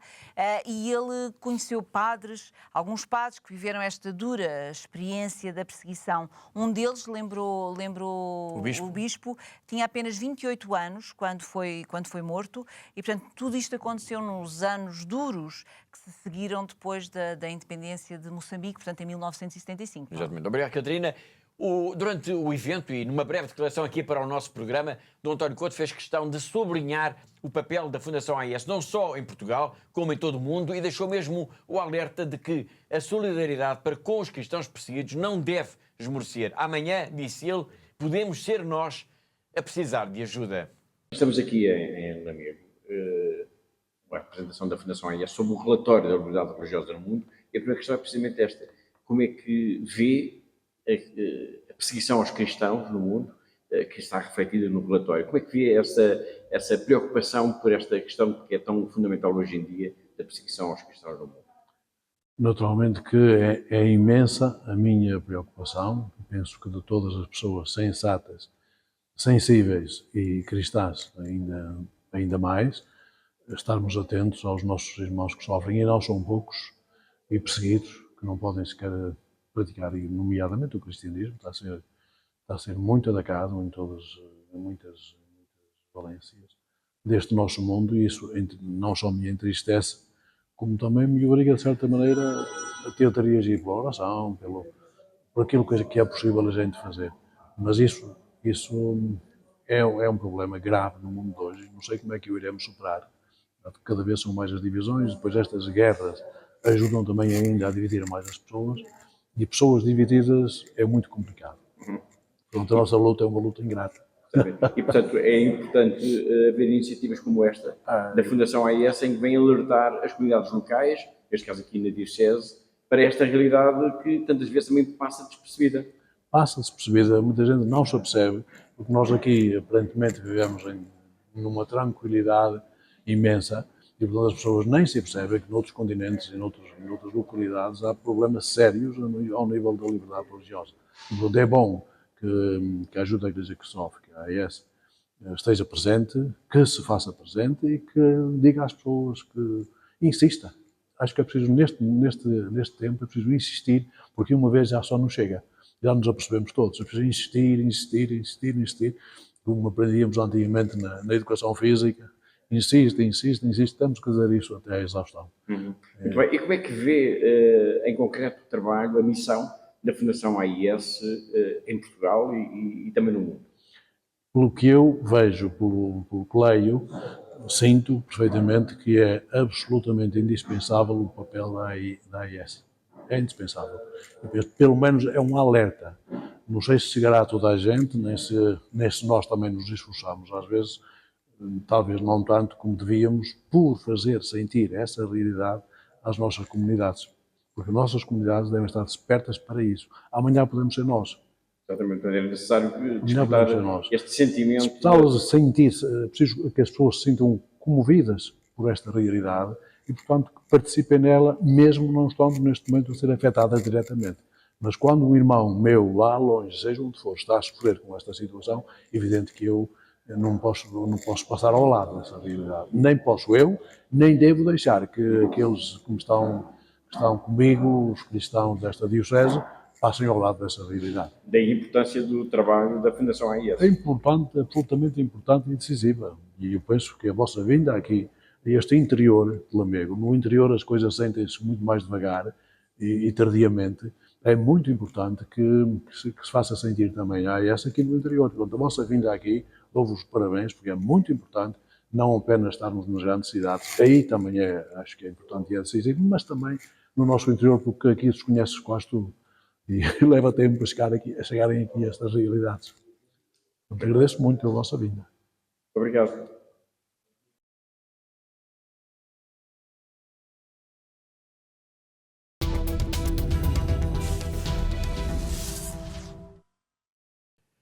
e ele conheceu padres, alguns padres que viveram esta dura experiência da perseguição. Um deles, lembrou o bispo, tinha apenas 28 anos quando foi morto, e portanto tudo isto aconteceu nos anos duros que se seguiram depois da independência de Moçambique, portanto em 1975. Exatamente. Obrigado, Catarina. Durante o evento e numa breve declaração aqui para o nosso programa, Dom António Couto fez questão de sublinhar o papel da Fundação AES, não só em Portugal, como em todo o mundo, e deixou mesmo o alerta de que a solidariedade para com os cristãos perseguidos não deve esmorecer. Amanhã, disse ele, podemos ser nós a precisar de ajuda. Estamos aqui em Lamego, a apresentação da Fundação AES sobre o relatório da liberdade religiosa no mundo, e a primeira questão é precisamente esta: como é que vê a perseguição aos cristãos no mundo, que está refletida no relatório? Como é que vê essa preocupação por esta questão que é tão fundamental hoje em dia, da perseguição aos cristãos no mundo? Naturalmente que é imensa a minha preocupação. Penso que de todas as pessoas sensatas, sensíveis e cristãs ainda mais, estarmos atentos aos nossos irmãos que sofrem, e não são poucos, e perseguidos, que não podem sequer praticar, nomeadamente o cristianismo, está a ser muito atacado em muitas valências deste nosso mundo, e isso não só me entristece, como também me obriga, de certa maneira, a ter de reagir pela oração, por aquilo que é possível a gente fazer. Mas isso é um problema grave no mundo de hoje. Não sei como é que o iremos superar. Cada vez são mais as divisões, depois estas guerras ajudam também ainda a dividir mais as pessoas, e pessoas divididas é muito complicado. Portanto, a nossa luta é uma luta ingrata. E, portanto, é importante haver iniciativas como esta da Fundação AES, em que vem alertar as comunidades locais, neste caso aqui na Diocese, para esta realidade que tantas vezes também passa despercebida. Passa despercebida, muita gente não se apercebe, porque nós aqui aparentemente vivemos numa tranquilidade imensa, e portanto as pessoas nem se percebem que noutros continentes e noutras localidades há problemas sérios ao nível da liberdade religiosa. Portanto, é bom que ajude a Igreja que sofre, que a AES esteja presente, que se faça presente e que diga às pessoas que insista. Acho que é preciso, neste tempo, é preciso insistir, porque uma vez já só não chega. Já nos apercebemos todos. É preciso insistir, como aprendíamos antigamente na educação física. Insiste, temos que fazer isso até à exaustão. Muito bem. E como é que vê, em concreto, o trabalho, a missão da Fundação AES em Portugal e também no mundo? Pelo que eu vejo, pelo que leio, sinto perfeitamente que é absolutamente indispensável o papel da AES. É indispensável. Pelo menos é um alerta. Não sei se chegará a toda a gente, nem se nós também nos esforçamos, às vezes, talvez não tanto como devíamos, por fazer sentir essa realidade às nossas comunidades. Porque as nossas comunidades devem estar despertas para isso. Amanhã podemos ser nós. Exatamente, é necessário despertar este sentimento. É preciso que as pessoas se sintam comovidas por esta realidade e, portanto, que participem nela, mesmo não estando neste momento a ser afetadas diretamente. Mas quando um irmão meu, lá longe, seja onde for, está a sofrer com esta situação, é evidente que eu não posso passar ao lado dessa realidade. Nem posso eu, nem devo deixar que aqueles que estão comigo, os cristãos desta Diocese, passem ao lado dessa realidade. Daí a importância do trabalho da Fundação AIS. É importante, absolutamente importante e decisiva. E eu penso que a vossa vinda aqui, a este interior de Lamego, no interior as coisas sentem-se muito mais devagar e tardiamente, é muito importante que se faça sentir também a AIS aqui no interior. Portanto, a vossa vinda aqui, dou-vos os parabéns, porque é muito importante, não apenas estarmos nas grandes cidades, aí também acho que é importante e é decisivo, mas também no nosso interior, porque aqui se conhece quase tudo. E leva tempo a chegarem aqui a estas realidades. Portanto, agradeço muito a vossa vinda. Obrigado.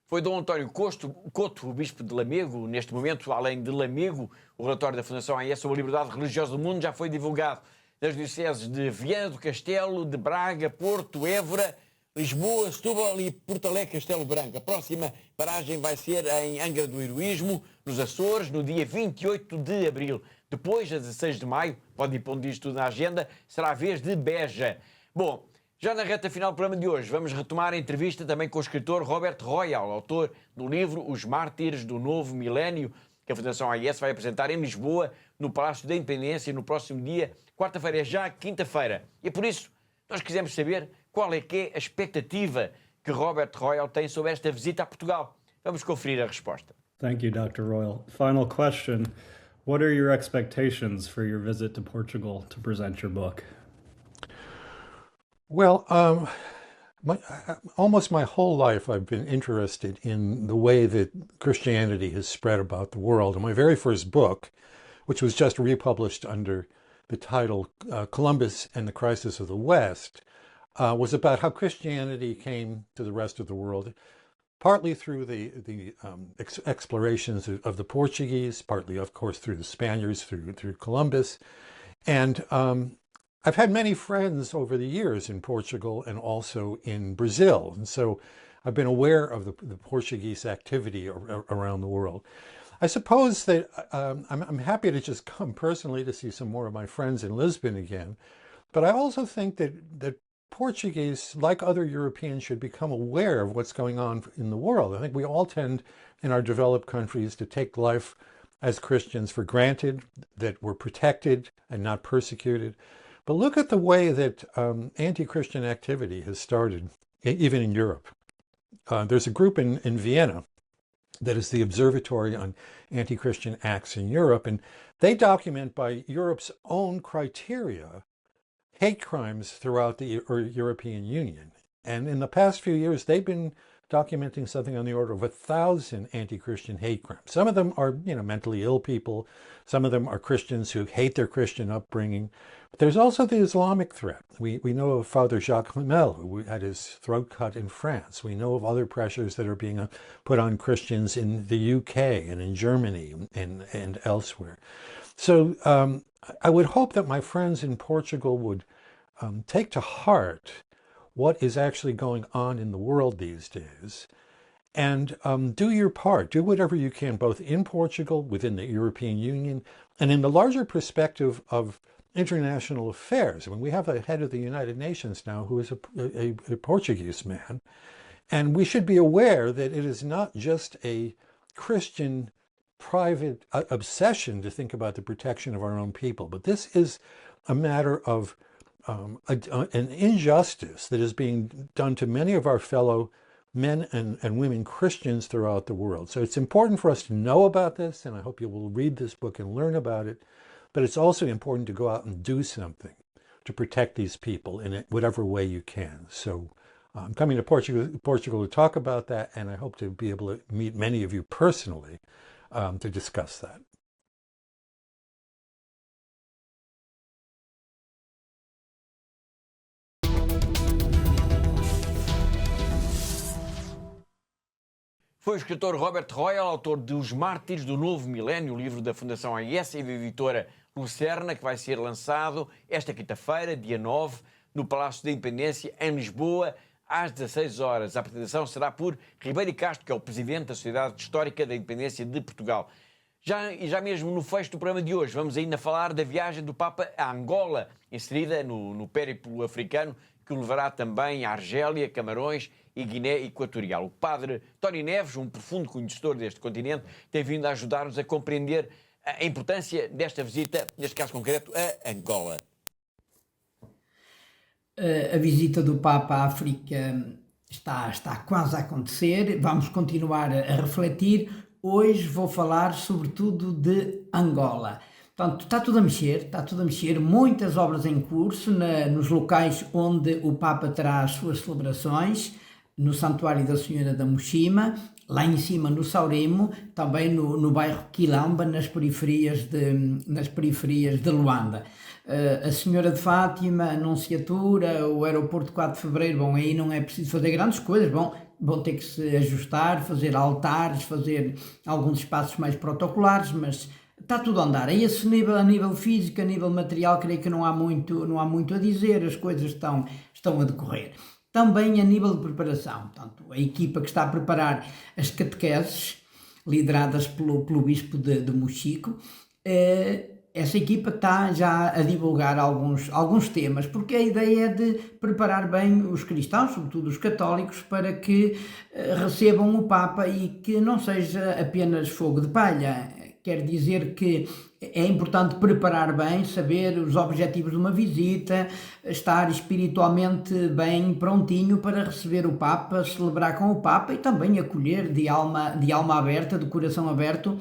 Foi Dom António Couto, o Bispo de Lamego. Neste momento, além de Lamego, o relatório da Fundação AIS sobre a liberdade religiosa do mundo já foi divulgado nas dioceses de Viana do Castelo, de Braga, Porto, Évora, Lisboa, Setúbal e Porto Alegre, Castelo Branco. A próxima paragem vai ser em Angra do Heroísmo, nos Açores, no dia 28 de abril. Depois, a 16 de maio, podem ir pondo isto tudo na agenda, será a vez de Beja. Bom, já na reta final do programa de hoje, vamos retomar a entrevista também com o escritor Robert Royal, autor do livro Os Mártires do Novo Milénio, que a Fundação AIS vai apresentar em Lisboa, no Palácio da Independência, no próximo dia, quarta-feira, é já quinta-feira. E por isso, nós quisemos saber qual é que é a expectativa que Robert Royal tem sobre esta visita a Portugal. Vamos conferir a resposta. Thank you, Dr. Royal. Final question. What are your expectations for your visit to Portugal to present your book? Well, almost my whole life I've been interested in the way that Christianity has spread about the world. And my very first book, which was just republished under the title Columbus and the Crisis of the West, was about how Christianity came to the rest of the world, partly through the explorations of the Portuguese, partly, of course, through the Spaniards, through Columbus. And I've had many friends over the years in Portugal and also in Brazil. And so I've been aware of the Portuguese activity around the world. I suppose that I'm happy to just come personally to see some more of my friends in Lisbon again. But I also think that Portuguese, like other Europeans, should become aware of what's going on in the world. I think we all tend in our developed countries to take life as Christians for granted, that we're protected and not persecuted. But look at the way that anti-Christian activity has started, even in Europe. There's a group in Vienna that is the Observatory on Anti-Christian Acts in Europe, and they document by Europe's own criteria hate crimes throughout the European Union. And in the past few years, they've been documenting something on the order of 1,000 anti-Christian hate crimes. Some of them are, mentally ill people. Some of them are Christians who hate their Christian upbringing. But there's also the Islamic threat. We know of Father Jacques Lemel, who had his throat cut in France. We know of other pressures that are being put on Christians in the UK and in Germany and elsewhere. So I would hope that my friends in Portugal would take to heart what is actually going on in the world these days and do your part. Do whatever you can, both in Portugal, within the European Union, and in the larger perspective of international affairs. I mean, we have a head of the United Nations now who is a Portuguese man, and we should be aware that it is not just a Christian private obsession to think about the protection of our own people, but this is a matter of an injustice that is being done to many of our fellow men and women Christians throughout the world. So it's important for us to know about this, and I hope you will read this book and learn about it. But it's also important to go out and do something to protect these people in whatever way you can. So I'm coming to Portugal to talk about that, and I hope to be able to meet many of you personally to discuss that. Foi o escritor Robert Royal, autor de Os Mártires do Novo Milénio, o livro da Fundação AIS e da editora Lucerna, que vai ser lançado esta quinta-feira, dia 9, no Palácio da Independência, em Lisboa, às 16 horas. A apresentação será por Ribeiro Castro, que é o presidente da Sociedade Histórica da Independência de Portugal. Já mesmo no fecho do programa de hoje, vamos ainda falar da viagem do Papa a Angola, inserida no périplo africano, que o levará também à Argélia, Camarões e Guiné Equatorial. O padre Tony Neves, um profundo conhecedor deste continente, tem vindo a ajudar-nos a compreender a importância desta visita, neste caso concreto, a Angola. A visita do Papa à África está quase a acontecer, vamos continuar a refletir. Hoje vou falar sobretudo de Angola. Portanto, está tudo a mexer, muitas obras em curso nos locais onde o Papa terá as suas celebrações, no Santuário da Senhora da Mushima, lá em cima no Saurimo, também no bairro Quilamba, nas periferias de Luanda. A Senhora de Fátima, a Anunciatura, o aeroporto 4 de Fevereiro, bom, aí não é preciso fazer grandes coisas, vão ter que se ajustar, fazer altares, fazer alguns espaços mais protocolares, mas está tudo a andar. A esse nível, a nível físico, a nível material, creio que não há muito a dizer, as coisas estão a decorrer. Também a nível de preparação, portanto, a equipa que está a preparar as catequeses, lideradas pelo Bispo de Mochico, essa equipa está já a divulgar alguns temas, porque a ideia é de preparar bem os cristãos, sobretudo os católicos, para que recebam o Papa e que não seja apenas fogo de palha. Quer dizer que é importante preparar bem, saber os objetivos de uma visita, estar espiritualmente bem prontinho para receber o Papa, celebrar com o Papa e também acolher de alma aberta, de coração aberto,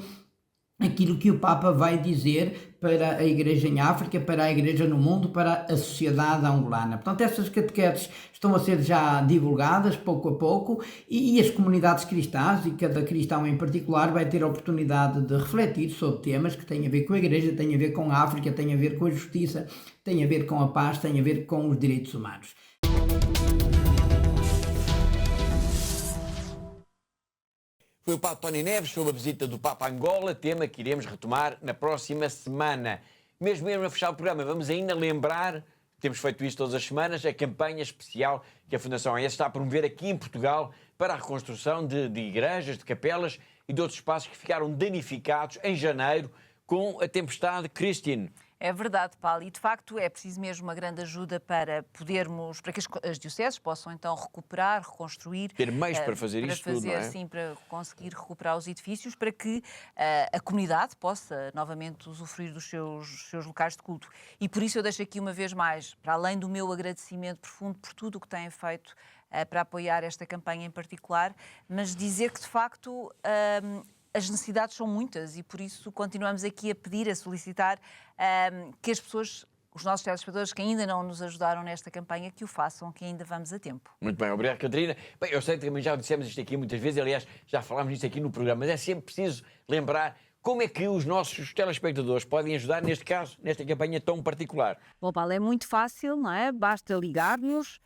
aquilo que o Papa vai dizer para a Igreja em África, para a Igreja no mundo, para a sociedade angolana. Portanto, essas catequeses estão a ser já divulgadas pouco a pouco e as comunidades cristãs, e cada cristão em particular, vai ter a oportunidade de refletir sobre temas que têm a ver com a Igreja, têm a ver com a África, têm a ver com a justiça, têm a ver com a paz, têm a ver com os direitos humanos. Foi o Padre Tony Neves sobre a visita do Papa a Angola, tema que iremos retomar na próxima semana. Mesmo a fechar o programa, vamos ainda lembrar, temos feito isto todas as semanas, a campanha especial que a Fundação AES está a promover aqui em Portugal para a reconstrução de igrejas, de capelas e de outros espaços que ficaram danificados em janeiro com a tempestade Christine. É verdade, Paulo, e de facto é preciso mesmo uma grande ajuda para que as dioceses possam então recuperar, reconstruir. Ter meios para fazer isto tudo, não é? Sim, para conseguir recuperar os edifícios, para que a comunidade possa novamente usufruir dos seus locais de culto. E por isso eu deixo aqui uma vez mais, para além do meu agradecimento profundo por tudo o que têm feito para apoiar esta campanha em particular, mas dizer que de facto as necessidades são muitas e por isso continuamos aqui a pedir, a solicitar que as pessoas, os nossos telespectadores que ainda não nos ajudaram nesta campanha, que o façam, que ainda vamos a tempo. Muito bem, obrigado, Catarina. Bem, eu sei que também já dissemos isto aqui muitas vezes, aliás, já falámos nisto aqui no programa, mas é sempre preciso lembrar como é que os nossos telespectadores podem ajudar, neste caso, nesta campanha tão particular. Bom, Paulo, é muito fácil, não é? Basta ligar-nos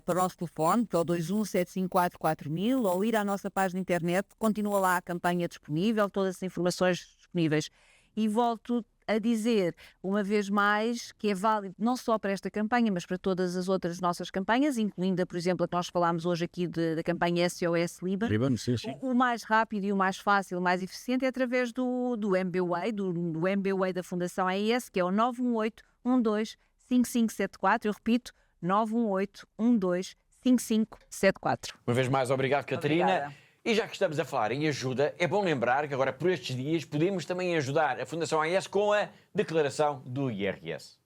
para o nosso telefone, que é o 21-754-4000, ou ir à nossa página de internet, continua lá a campanha disponível, todas as informações disponíveis. E volto a dizer, uma vez mais, que é válido não só para esta campanha, mas para todas as outras nossas campanhas, incluindo, por exemplo, a que nós falámos hoje aqui da campanha SOS Liban. Sim. O mais rápido e o mais fácil, o mais eficiente é através do MBWay, do MBWay da Fundação AES, que é o 918-12-5574. Eu repito, 918-12-5574. Uma vez mais, obrigado, Catarina. Obrigada. E já que estamos a falar em ajuda, é bom lembrar que agora, por estes dias, podemos também ajudar a Fundação AES com a declaração do IRS.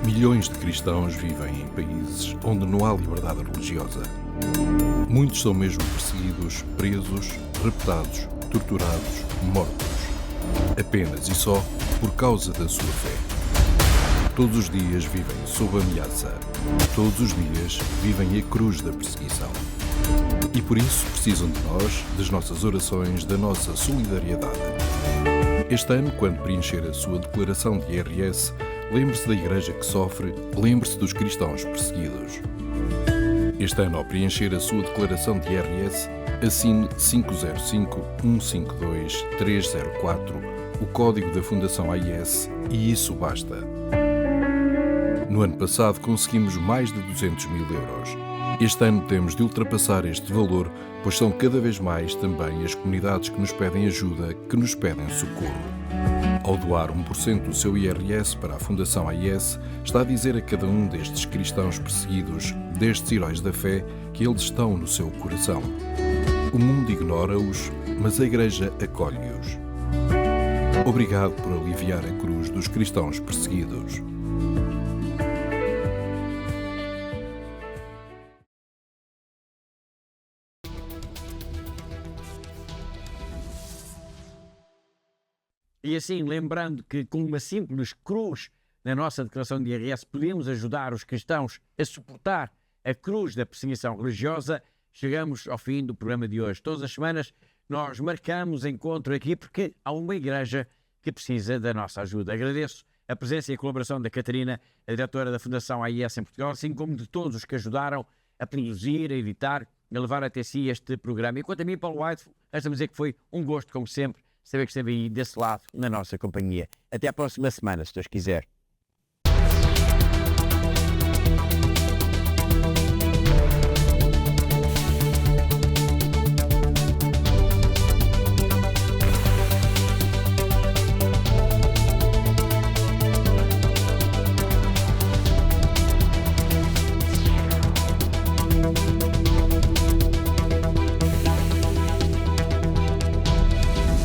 Milhões de cristãos vivem em países onde não há liberdade religiosa. Muitos são mesmo perseguidos, presos, raptados, torturados, mortos. Apenas e só por causa da sua fé. Todos os dias vivem sob ameaça. Todos os dias vivem a cruz da perseguição. E por isso precisam de nós, das nossas orações, da nossa solidariedade. Este ano, quando preencher a sua declaração de IRS, lembre-se da Igreja que sofre, lembre-se dos cristãos perseguidos. Este ano, ao preencher a sua declaração de IRS, assine 505-152-304, o código da Fundação AES, e isso basta. No ano passado conseguimos mais de 200 mil euros. Este ano temos de ultrapassar este valor, pois são cada vez mais também as comunidades que nos pedem ajuda, que nos pedem socorro. Ao doar 1% do seu IRS para a Fundação AIS, está a dizer a cada um destes cristãos perseguidos, destes heróis da fé, que eles estão no seu coração. O mundo ignora-os, mas a Igreja acolhe-os. Obrigado por aliviar a cruz dos cristãos perseguidos. E assim, lembrando que com uma simples cruz na nossa declaração de IRS podemos ajudar os cristãos a suportar a cruz da perseguição religiosa, chegamos ao fim do programa de hoje. Todas as semanas nós marcamos encontro aqui porque há uma igreja que precisa da nossa ajuda. Agradeço a presença e a colaboração da Catarina, a diretora da Fundação AIS em Portugal, assim como de todos os que ajudaram a produzir, a editar, a levar até si este programa. E quanto a mim, Paulo White, resta-me dizer que foi um gosto, como sempre, saber que esteve aí desse lado na nossa companhia. Até à próxima semana, se Deus quiser.